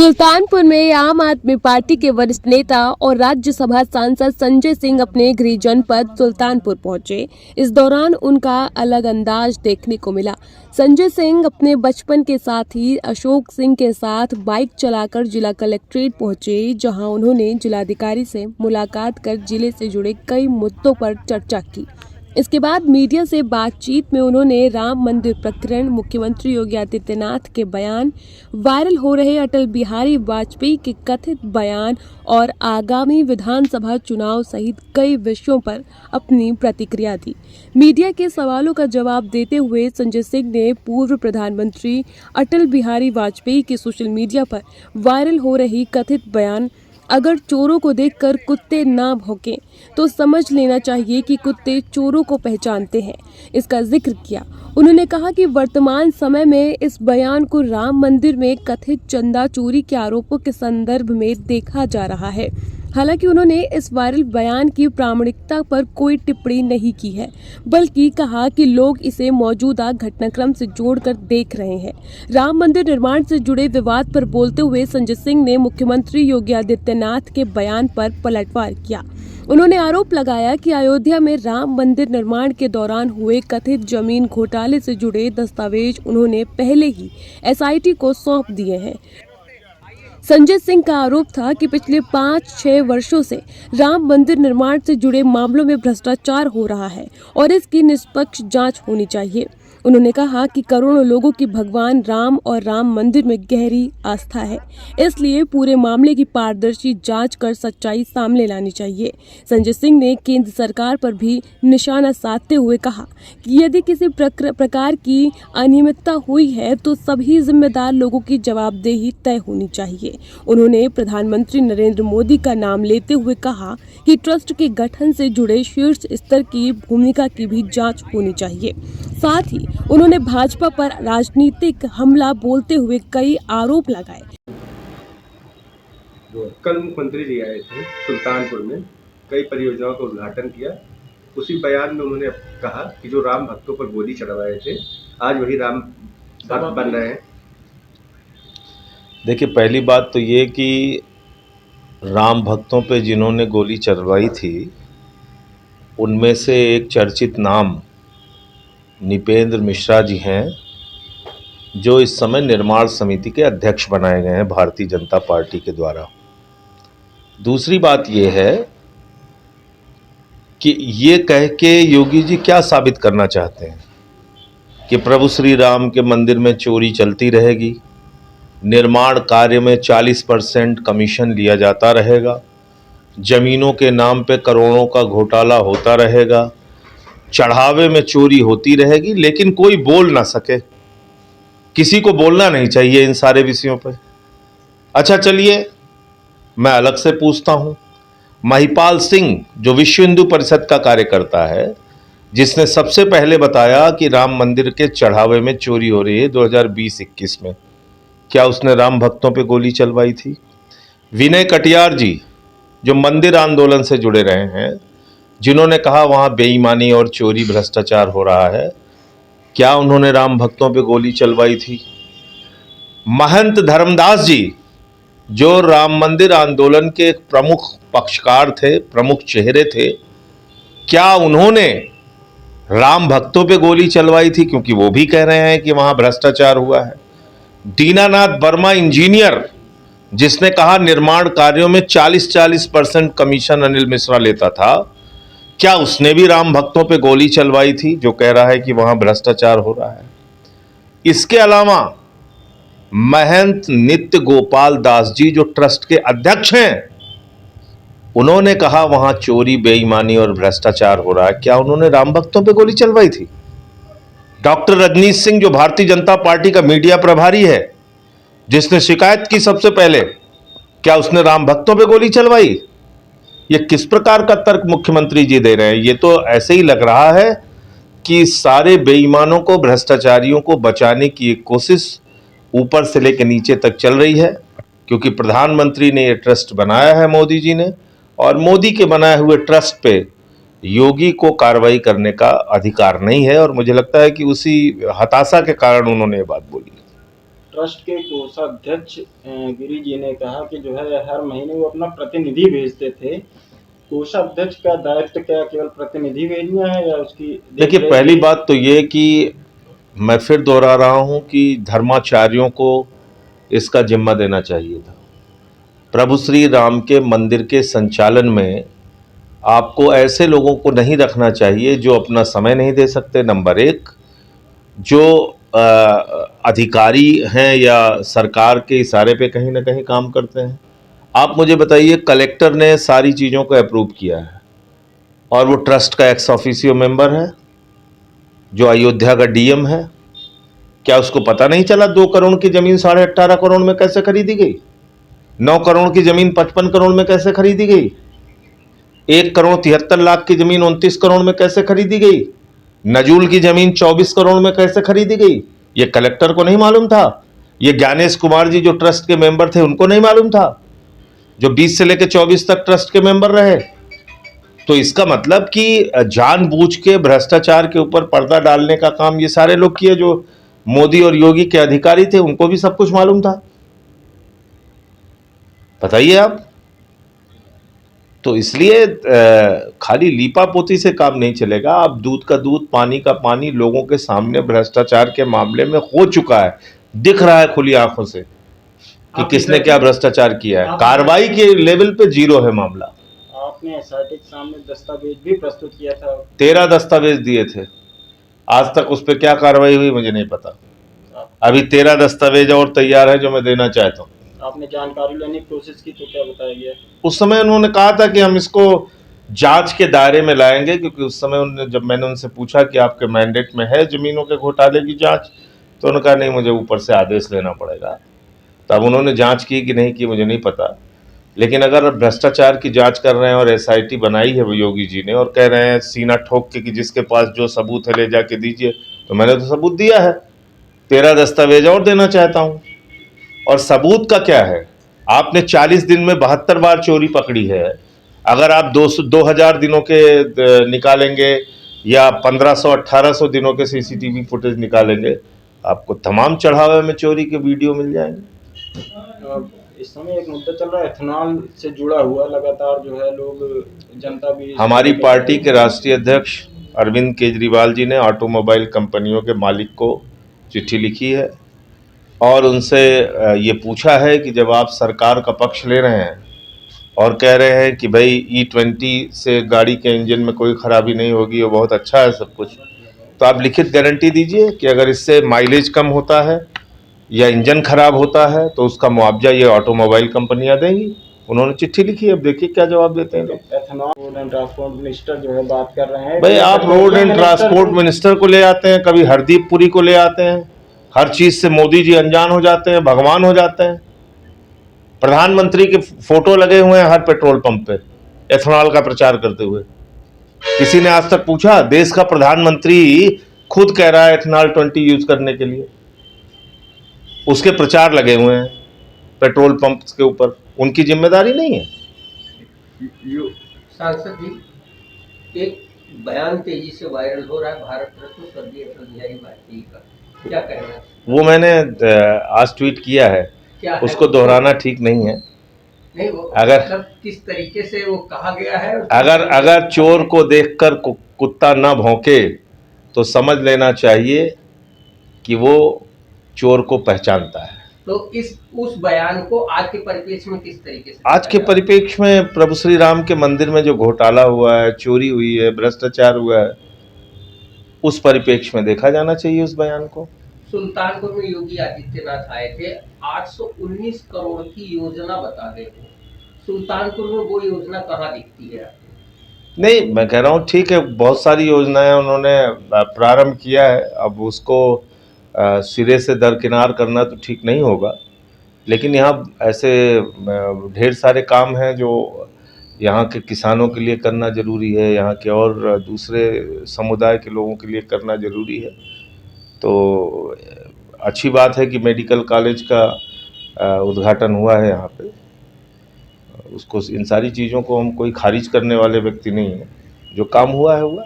सुल्तानपुर में आम आदमी पार्टी के वरिष्ठ नेता और राज्यसभा सांसद संजय सिंह अपने गृह जनपद सुल्तानपुर पहुंचे। इस दौरान उनका अलग अंदाज देखने को मिला। संजय सिंह अपने बचपन के साथी अशोक सिंह के साथ बाइक चलाकर जिला कलेक्ट्रेट पहुंचे, जहां उन्होंने जिलाधिकारी से मुलाकात कर जिले से जुड़े कई मुद्दों पर चर्चा की। इसके बाद मीडिया से बातचीत में उन्होंने राम मंदिर प्रकरण, मुख्यमंत्री योगी आदित्यनाथ के बयान, वायरल हो रहे अटल बिहारी वाजपेयी के कथित बयान और आगामी विधानसभा चुनाव सहित कई विषयों पर अपनी प्रतिक्रिया दी। मीडिया के सवालों का जवाब देते हुए संजय सिंह ने पूर्व प्रधानमंत्री अटल बिहारी वाजपेयी के सोशल मीडिया पर वायरल हो रही कथित बयान, अगर चोरों को देखकर कुत्ते ना भौंकें तो समझ लेना चाहिए कि कुत्ते चोरों को पहचानते हैं, इसका जिक्र किया। उन्होंने कहा कि वर्तमान समय में इस बयान को राम मंदिर में कथित चंदा चोरी के आरोपों के संदर्भ में देखा जा रहा है। हालांकि उन्होंने इस वायरल बयान की प्रामाणिकता पर कोई टिप्पणी नहीं की है, बल्कि कहा कि लोग इसे मौजूदा घटनाक्रम से जोड़कर देख रहे हैं। राम मंदिर निर्माण से जुड़े विवाद पर बोलते हुए संजय सिंह ने मुख्यमंत्री योगी आदित्यनाथ के बयान पर पलटवार किया। उन्होंने आरोप लगाया कि अयोध्या में राम मंदिर निर्माण के दौरान हुए कथित जमीन घोटाले से जुड़े दस्तावेज उन्होंने पहले ही एसआईटी को सौंप दिए हैं। संजय सिंह का आरोप था कि पिछले 5-6 वर्षों से राम मंदिर निर्माण से जुड़े मामलों में भ्रष्टाचार हो रहा है और इसकी निष्पक्ष जांच होनी चाहिए। उन्होंने कहा कि करोड़ों लोगों की भगवान राम और राम मंदिर में गहरी आस्था है, इसलिए पूरे मामले की पारदर्शी जांच कर सच्चाई सामने लानी चाहिए। संजय सिंह ने केंद्र सरकार पर भी निशाना साधते हुए कहा कि यदि किसी प्रकार की अनियमितता हुई है तो सभी जिम्मेदार लोगों की जवाबदेही तय होनी चाहिए। उन्होंने प्रधानमंत्री नरेंद्र मोदी का नाम लेते हुए कहा कि ट्रस्ट के गठन से जुड़े शीर्ष स्तर की भूमिका की भी जांच होनी चाहिए। साथ ही उन्होंने भाजपा पर राजनीतिक हमला बोलते हुए कई आरोप लगाए। कल मुख्यमंत्री जी आए थे सुल्तानपुर में, कई परियोजनाओं का उद्घाटन किया। उसी बयान में उन्होंने कहा कि जो राम भक्तों पर गोली चढ़वाए थे, आज वही राम भक्त बन रहे हैं। देखिए, पहली बात तो ये कि राम भक्तों पे जिन्होंने गोली चलवाई थी, उनमें से एक चर्चित नाम निपेंद्र मिश्रा जी हैं, जो इस समय निर्माण समिति के अध्यक्ष बनाए गए हैं भारतीय जनता पार्टी के द्वारा। दूसरी बात ये है कि ये कह के योगी जी क्या साबित करना चाहते हैं कि प्रभु श्री राम के मंदिर में चोरी चलती रहेगी, निर्माण कार्य में 40% कमीशन लिया जाता रहेगा, जमीनों के नाम पे करोड़ों का घोटाला होता रहेगा, चढ़ावे में चोरी होती रहेगी, लेकिन कोई बोल ना सके। किसी को बोलना नहीं चाहिए इन सारे विषयों पर। अच्छा, चलिए मैं अलग से पूछता हूं। महिपाल सिंह, जो विश्व हिंदू परिषद का कार्यकर्ता है, जिसने सबसे पहले बताया कि राम मंदिर के चढ़ावे में चोरी हो रही है 2020-21 में, क्या उसने राम भक्तों पे गोली चलवाई थी? विनय कटियार जी, जो मंदिर आंदोलन से जुड़े रहे हैं, जिन्होंने कहा वहां बेईमानी और चोरी भ्रष्टाचार हो रहा है, क्या उन्होंने राम भक्तों पे गोली चलवाई थी? महंत धर्मदास जी, जो राम मंदिर आंदोलन के एक प्रमुख पक्षकार थे, प्रमुख चेहरे थे, क्या उन्होंने राम भक्तों पे गोली चलवाई थी? क्योंकि वो भी कह रहे हैं कि वहां भ्रष्टाचार हुआ है। दीनानाथ वर्मा इंजीनियर, जिसने कहा निर्माण कार्यों में 40% कमीशन अनिल मिश्रा लेता था, क्या उसने भी राम भक्तों पे गोली चलवाई थी, जो कह रहा है कि वहां भ्रष्टाचार हो रहा है? इसके अलावा महंत नित्य गोपाल दास जी, जो ट्रस्ट के अध्यक्ष हैं, उन्होंने कहा वहां चोरी, बेईमानी और भ्रष्टाचार हो रहा है। क्या उन्होंने राम भक्तों पे गोली चलवाई थी? डॉक्टर रजनीश सिंह, जो भारतीय जनता पार्टी का मीडिया प्रभारी है, जिसने शिकायत की सबसे पहले, क्या उसने राम भक्तों पे गोली चलवाई? ये किस प्रकार का तर्क मुख्यमंत्री जी दे रहे हैं? ये तो ऐसे ही लग रहा है कि सारे बेईमानों को, भ्रष्टाचारियों को बचाने की एक कोशिश ऊपर से लेकर नीचे तक चल रही है, क्योंकि प्रधानमंत्री ने ये ट्रस्ट बनाया है, मोदी जी ने, और मोदी के बनाए हुए ट्रस्ट पे योगी को कार्रवाई करने का अधिकार नहीं है। और मुझे लगता है कि उसी हताशा के कारण उन्होंने ये बात बोली। ट्रस्ट के कोषाध्यक्ष गिरी जी ने कहा कि जो है हर महीने वो अपना प्रतिनिधि भेजते थे। कोषाध्यक्ष का दायित्व क्या केवल प्रतिनिधि भेजना है या उसकी देखिए, पहली बात तो ये कि मैं फिर दोहरा रहा हूं कि धर्माचार्यों को इसका जिम्मा देना चाहिए था। प्रभु श्री राम के मंदिर के संचालन में आपको ऐसे लोगों को नहीं रखना चाहिए जो अपना समय नहीं दे सकते, नंबर एक, जो अधिकारी हैं या सरकार के इशारे पे कहीं ना कहीं काम करते हैं। आप मुझे बताइए, कलेक्टर ने सारी चीज़ों को अप्रूव किया है और वो ट्रस्ट का एक्स ऑफिशियो मेंबर है, जो अयोध्या का डीएम है। क्या उसको पता नहीं चला 2 करोड़ की जमीन 18.5 करोड़ में कैसे खरीदी गई? 9 करोड़ की जमीन 55 करोड़ में कैसे खरीदी गई? 1 करोड़ 73 लाख की जमीन 29 करोड़ में कैसे खरीदी गई? नजूल की जमीन 24 करोड़ में कैसे खरीदी गई? ये कलेक्टर को नहीं मालूम था? ये ज्ञानेश कुमार जी जो ट्रस्ट के मेंबर थे उनको नहीं मालूम था, जो 20 से लेकर 24 तक ट्रस्ट के मेंबर रहे? तो इसका मतलब कि जानबूझ के भ्रष्टाचार के ऊपर पर्दा डालने का काम ये सारे लोग किए। जो मोदी और योगी के अधिकारी थे उनको भी सब कुछ मालूम था। बताइए आप। तो इसलिए खाली लीपापोती से काम नहीं चलेगा। अब दूध का दूध पानी का पानी लोगों के सामने भ्रष्टाचार के मामले में हो चुका है, दिख रहा है खुली आंखों से कि किसने क्या भ्रष्टाचार किया है। कार्रवाई के लेवल पे जीरो है मामला। आपने एसआईटी के सामने दस्तावेज भी प्रस्तुत किया था। 13 दस्तावेज दिए थे, आज तक उस पर क्या कार्रवाई हुई मुझे नहीं पता। अभी 13 दस्तावेज और तैयार है जो मैं देना चाहता हूँ। आपने जानकारी लेने की कोशिश की तो क्या बताया गया? उस समय उन्होंने कहा था कि हम इसको जांच के दायरे में लाएंगे, क्योंकि उस समय जब मैंने उनसे पूछा कि आपके मैंडेट में है जमीनों के घोटाले की जांच, तो उन्होंने कहा नहीं, मुझे ऊपर से आदेश लेना पड़ेगा। तब उन्होंने जांच की कि नहीं की मुझे नहीं पता, लेकिन अगर भ्रष्टाचार की जांच कर रहे हैं और एसआईटी बनाई है वो योगी जी ने और कह रहे हैं सीना ठोक के कि जिसके पास जो सबूत है ले जाके दीजिए, तो मैंने तो सबूत दिया है। 13 दस्तावेज और देना चाहता हूँ। और सबूत का क्या है? आपने 40 दिन में 72 बार चोरी पकड़ी है। अगर आप 2000 दिनों के निकालेंगे या 1500-1800 दिनों के सीसीटीवी फुटेज निकालेंगे, आपको तमाम चढ़ावे में चोरी के वीडियो मिल जाएंगे। इस समय एक मुद्दा चल रहा है एथेनॉल से जुड़ा हुआ, लगातार जो है लोग जनता भी। हमारी पार्टी के राष्ट्रीय अध्यक्ष अरविंद केजरीवाल जी ने ऑटोमोबाइल कंपनियों के मालिक को चिट्ठी लिखी है और उनसे ये पूछा है कि जब आप सरकार का पक्ष ले रहे हैं और कह रहे हैं कि भाई E20 से गाड़ी के इंजन में कोई खराबी नहीं होगी, वो बहुत अच्छा है सब कुछ, तो आप लिखित गारंटी दीजिए कि अगर इससे माइलेज कम होता है या इंजन खराब होता है तो उसका मुआवजा ये ऑटोमोबाइल कंपनियां देंगी। उन्होंने चिट्ठी लिखी है, अब देखिए क्या जवाब देते हैं लोग। Ethanol road and transport minister जो है बात कर रहे हैं। भाई आप रोड एंड ट्रांसपोर्ट मिनिस्टर को ले आते हैं, कभी हरदीप पुरी को ले आते हैं, हर चीज से मोदी जी अनजान हो जाते हैं, भगवान हो जाते हैं। प्रधानमंत्री के फोटो लगे हुए हैं हर पेट्रोल पंप पे एथेनॉल का प्रचार करते हुए। किसी ने आज तक पूछा? देश का प्रधानमंत्री खुद कह रहा है एथेनॉल 20 यूज करने के लिए, उसके प्रचार लगे हुए हैं पेट्रोल पंप के ऊपर। उनकी जिम्मेदारी नहीं है? सांसद जी, एक बयान तेजी से वायरल हो रहा है भारत रत्न स्वर्गीय अटल बिहारी वाजपेयी का, क्या कहना है? वो मैंने आज ट्वीट किया है, उसको दोहराना ठीक नहीं है। नहीं, वो अगर मतलब किस तरीके से वो कहा गया है, अगर चोर को देखकर कुत्ता ना भौंके तो समझ लेना चाहिए कि वो चोर को पहचानता है। तो उस बयान को आज के परिप्रेक्ष्य में किस तरीके से? आज के परिप्रेक्ष्य में प्रभु श्री राम के मंदिर में जो घोटाला हुआ है, चोरी हुई है, भ्रष्टाचार हुआ है, उस परिप्रेक्ष्य में देखा जाना चाहिए उस बयान को। सुल्तानपुर में योगी आदित्यनाथ आए थे, 819 करोड़ की योजना बता रहे थे। सुल्तानपुर में वो योजना कहाँ दिखती है? नहीं, मैं कह रहा हूँ ठीक है, बहुत सारी योजनाएं उन्होंने प्रारंभ किया है, अब उसको सिरे से दरकिनार करना तो ठीक नहीं होगा, लेकिन यहाँ ऐसे ढेर सारे काम हैं जो यहाँ के किसानों के लिए करना ज़रूरी है, यहाँ के और दूसरे समुदाय के लोगों के लिए करना ज़रूरी है। तो अच्छी बात है कि मेडिकल कॉलेज का उद्घाटन हुआ है यहाँ पे। उसको, इन सारी चीज़ों को हम कोई खारिज करने वाले व्यक्ति नहीं हैं, जो काम हुआ है हुआ।